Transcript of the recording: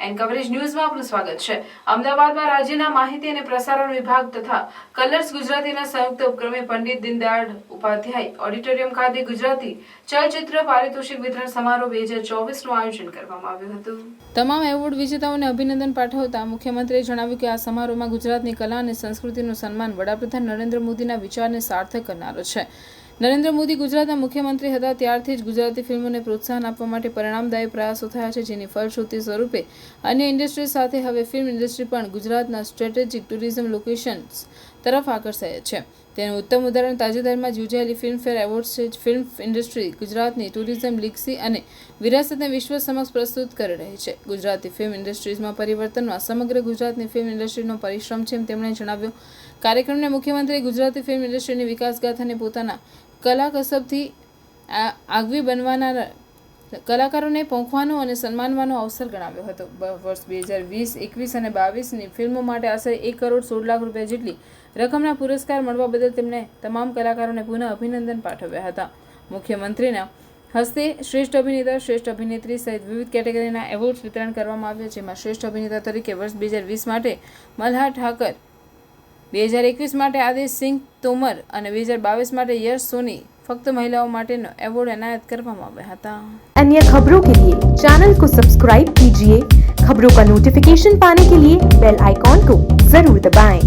And coverage ન્યૂઝમાં આપનું સ્વાગત છે। અમદાવાદમાં રાજ્યના માહિતી અને પ્રસારણ વિભાગ તથા કલર્સ ગુજરાતીના સંયુક્ત ઉપક્રમે પંડિત દીનદયાળ ઉપાધ્યાય ઓડિટોરિયમ ખાતે ગુજરાતી ચલચિત્ર પારિતોષિક વિતરણ સમારોહ 2024નું આયોજન કરવામાં આવ્યું હતું। તમામ એવોર્ડ વિજેતાઓને અભિનંદન પાઠવતા મુખ્યમંત્રીએ જણાવ્યું કે આ સમારોહમાં ગુજરાતની કલા અને સંસ્કૃતિનું સન્માન વડાપ્રધાન નરેન્દ્ર મોદીના વિચારને સાર્થક કરનારો છે। નરેન્દ્ર મોદી ગુજરાતના મુખ્યમંત્રી હતા ત્યારથી જ ગુજરાતી ફિલ્મોને પ્રોત્સાહન આપવા માટે પરિણામદાયી પ્રયાસો થયા છે, જેની ફલશ્રુતિ સ્વરૂપે અન્ય ઇન્ડસ્ટ્રી સાથે હવે ફિલ્મ ઇન્ડસ્ટ્રી પણ ગુજરાતના સ્ટ્રેટેજિક ટુરિઝમ લોકેશન્સ તરફ આકર્ષાય છે। તેનું ઉત્તમ ઉદાહરણ તાજેતરમાં જ યોજાયેલી ફિલ્મફેર એવોર્ડ્સ છે। ફિલ્મ ઇન્ડસ્ટ્રી ગુજરાતની ટુરિઝમ લીગસી અને વિરાસતને વિશ્વ સમક્ષ પ્રસ્તુત કરી રહી છે। ગુજરાતી ફિલ્મ ઇન્ડસ્ટ્રીઝમાં પરિવર્તનમાં સમગ્ર ગુજરાતની ફિલ્મ ઇન્ડસ્ટ્રીનો પરિશ્રમ છે, તેમણે જણાવ્યું। કાર્યક્રમને મુખ્યમંત્રીએ ગુજરાતી ફિલ્મ ઇન્ડસ્ટ્રીની વિકાસગાથાને પોતાના કલા કસબથી આગવી બનવાના કલાકારોને પહોંચવાનો અને સન્માનવાનો અવસર ગણાવ્યો હતો। વર્ષ 2020, 21 અને 22ની ફિલ્મો માટે આશરે 1 કરોડ 16 લાખ રૂપિયા જેટલી રકમના પુરસ્કાર મળવા બદલ તેમણે તમામ કલાકારોને પુનઃ અભિનંદન પાઠવ્યા હતા। મુખ્યમંત્રીના હસ્તે શ્રેષ્ઠ અભિનેતા, શ્રેષ્ઠ અભિનેત્રી સહિત વિવિધ કેટેગરીના એવોર્ડ વિતરણ કરવામાં આવ્યા, જેમાં શ્રેષ્ઠ અભિનેતા તરીકે વર્ષ 2020 માટે મલ્હાર ઠાકર, 2021 માટે આદેશ સિંહ તોમર અને 2022 માટે યશ સોની फक्त महिलाओं माटेनो एवॉर्ड एनायत કરવામાં આવ્યા હતા। अन्य खबरों के लिए चैनल को सब्सक्राइब कीजिए। खबरों का नोटिफिकेशन पाने के लिए बेल आइकॉन को जरूर दबाएं।